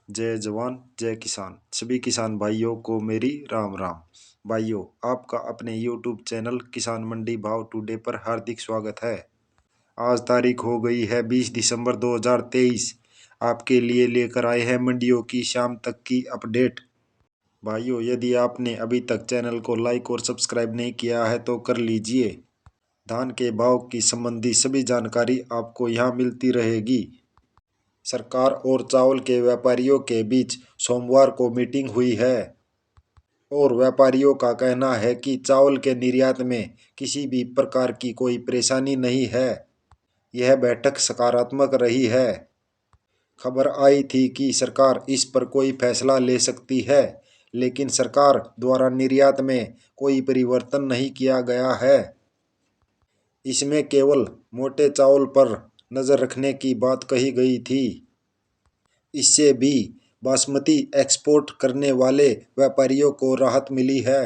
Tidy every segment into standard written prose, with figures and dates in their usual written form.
जय जवान जय किसान। सभी किसान भाइयों को मेरी राम राम। भाइयों, आपका अपने YouTube चैनल किसान मंडी भाव टुडे पर हार्दिक स्वागत है। आज तारीख हो गई है 20 दिसंबर 2023। आपके लिए लेकर आए हैं मंडियों की शाम तक की अपडेट। भाइयों, यदि आपने अभी तक चैनल को लाइक और सब्सक्राइब नहीं किया है तो कर लीजिए। धान के भाव की संबंधी सभी जानकारी आपको यहाँ मिलती रहेगी। सरकार और चावल के व्यापारियों के बीच सोमवार को मीटिंग हुई है और व्यापारियों का कहना है कि चावल के निर्यात में किसी भी प्रकार की कोई परेशानी नहीं है। यह बैठक सकारात्मक रही है। खबर आई थी कि सरकार इस पर कोई फैसला ले सकती है, लेकिन सरकार द्वारा निर्यात में कोई परिवर्तन नहीं किया गया है। इसमें केवल मोटे चावल पर नज़र रखने की बात कही गई थी। इससे भी बासमती एक्सपोर्ट करने वाले व्यापारियों को राहत मिली है।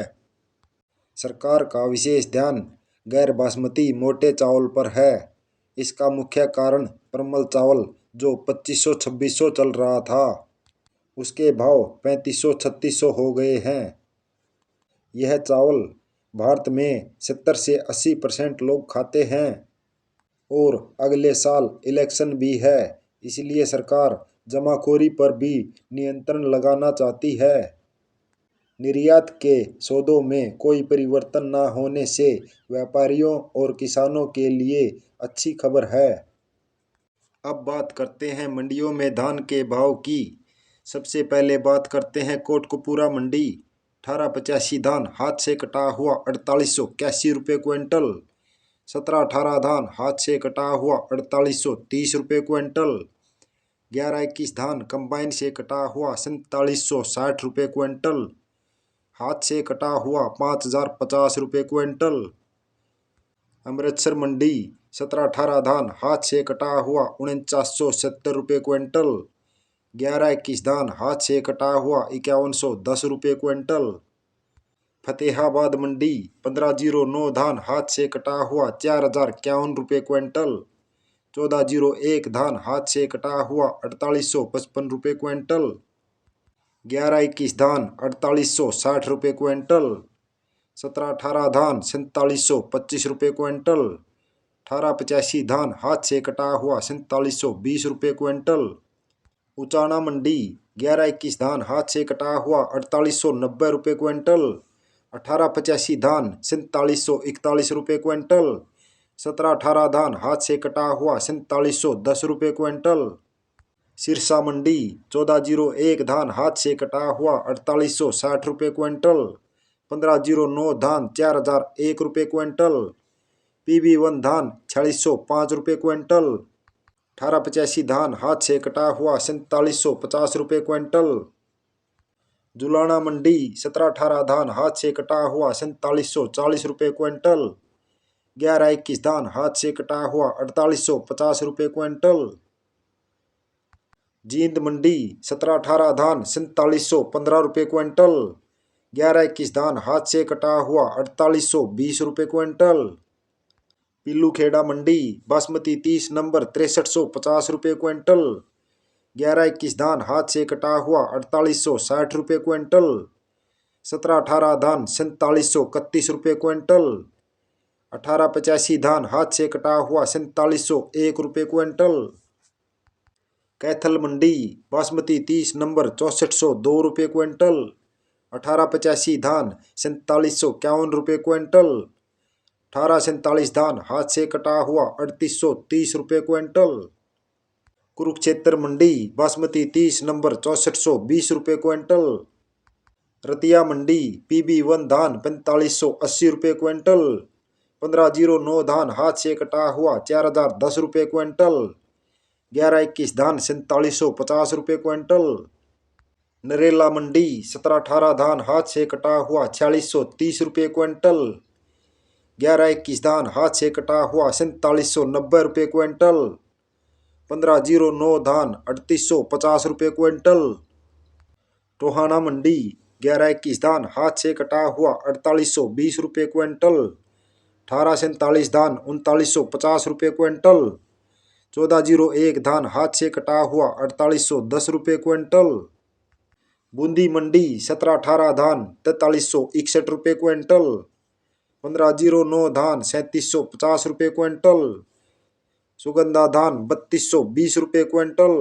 सरकार का विशेष ध्यान गैर बासमती मोटे चावल पर है। इसका मुख्य कारण परमल चावल जो 2500-2600 चल रहा था, उसके भाव 3500-3600 हो गए हैं। यह चावल भारत में 70 से 80% लोग खाते हैं और अगले साल इलेक्शन भी है, इसलिए सरकार जमाखोरी पर भी नियंत्रण लगाना चाहती है। निर्यात के सौदों में कोई परिवर्तन न होने से व्यापारियों और किसानों के लिए अच्छी खबर है। अब बात करते हैं मंडियों में धान के भाव की। सबसे पहले बात करते हैं कोटकपूरा मंडी। 1885 धान हाथ से कटा हुआ 4881 रुपये क्विंटल। 1718 धान हाथ से कटा हुआ 4830 रुपये क्विंटल। 1121 धान कंबाइन से कटा हुआ 4760 रुपये क्विंटल। हाथ से कटा हुआ 5050 रुपये क्विंटल। अमृतसर मंडी 1718 धान हाथ से कटा हुआ 4970 रुपये क्विंटल। 1121 धान हाथ से कटा हुआ 5110 रुपये क्विंटल। फतेहाबाद मंडी 1509 धान हाथ से कटा हुआ 4051 रुपये क्विंटल। 1401 धान हाथ से कटा हुआ 4855 रुपये क्विंटल। 1121 धान 4860 रुपये क्विंटल। 1718 धान 4725 रुपये क्विंटल। 1885 धान हाथ से कटा हुआ 4720 रुपये क्विंटल। उचाना मंडी 1121 धान हाथ से कटा हुआ 4890 रुपये क्विंटल। 1885 धान 4741 रुपये क्विंटल। 1718 धान हाथ से कटा हुआ 4710 रुपये क्विंटल। सिरसा मंडी 1401 धान हाथ से कटा हुआ 4860 रुपये क्विंटल। 1509 धान 4001 रुपये क्विंटल। PB1 धान 4605 रुपये क्विंटल। 1885 धान हाथ से कटा हुआ 4750 रुपये क्विंटल। जुलाना मंडी 1718 धान हाथ से कटा हुआ 4740 रुपये क्विंटल। 1121 धान हाथ से कटा हुआ 4850 रुपये क्विंटल। जींद मंडी 1718 धान 4715 रुपये क्विंटल। 1121 धान हाथ से कटा हुआ 4820 रुपये क्विंटल। पिल्लूखेड़ा मंडी बासमती 30 नंबर 6350 रुपये क्विंटल। 1121 धान हाथ से कटा हुआ 4860 रुपये क्विंटल। 1718 धान 4731 रुपये क्विंटल। 1885 धान हाथ से कटा हुआ 4701 रुपये क्विंटल। कैथल मंडी बासमती 30 नंबर 6402 रुपये क्विंटल। 1885 धान 4751 रुपये क्विंटल। 1847 धान हाथ से कटा हुआ 3830 रुपये क्विंटल। कुरुक्षेत्र मंडी बासमती 30 नंबर 6420 रुपये क्विंटल। रतिया मंडी PB1 धान 4580 रुपये क्विंटल। 1509 धान हाथ से कटा हुआ 4010 रुपये क्विंटल। 1121 धान 4750 रुपये क्विंटल। नरेला मंडी 1718 धान हाथ से कटा हुआ 4630 रुपये क्विंटल। 1121 धान हाथ से कटा हुआ 4790 रुपये क्विंटल। 1509 धान 3850 रुपये क्विंटल। टोहाना मंडी 1121 धान हाथ से कटा हुआ 4820 रुपये क्विंटल। 1847 धान 3950 रुपये क्विंटल। 1401 धान हाथ से कटा हुआ 4810 रुपये क्विंटल। बूंदी मंडी 17-18 धान 4361 रुपये क्विंटल। 1509 धान 3750 रुपये क्विंटल। सुगंधा धान 3220 रुपये क्विंटल।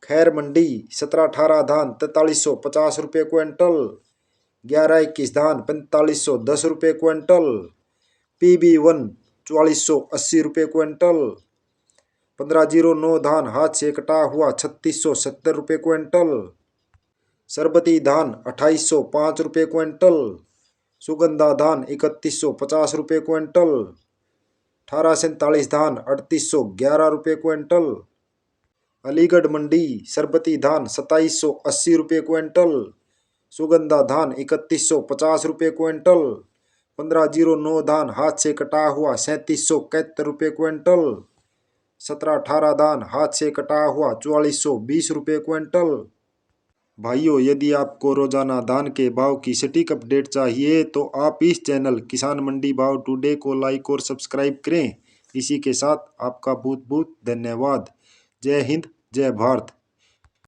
खैर मंडी 17-18 धान 4350 रुपये क्विंटल। 11-21 धान 4510 रुपये क्विंटल। PB1 4480 रुपये क्विंटल। 1509 धान हाथ से कटा हुआ 3670 रुपये क्विंटल। सरबती धान 2805 रुपये क्विंटल। सुगंधा धान 3150 रुपये क्विंटल। 1847 धान 3811 रुपये क्विंटल। अलीगढ़ मंडी सरबती धान 2780 रुपये क्विंटल। सुगंधा धान 3150 रुपये क्विंटल। 1509 धान हाथ से कटा हुआ 3771 रुपये क्विंटल। 17-18 धान हाथ से कटा हुआ 4420 रुपये क्विंटल। भाइयों, यदि आपको रोजाना धान के भाव की सटीक अपडेट चाहिए तो आप इस चैनल किसान मंडी भाव टुडे को लाइक और सब्सक्राइब करें। इसी के साथ आपका बहुत बहुत धन्यवाद। जय हिंद, जय भारत।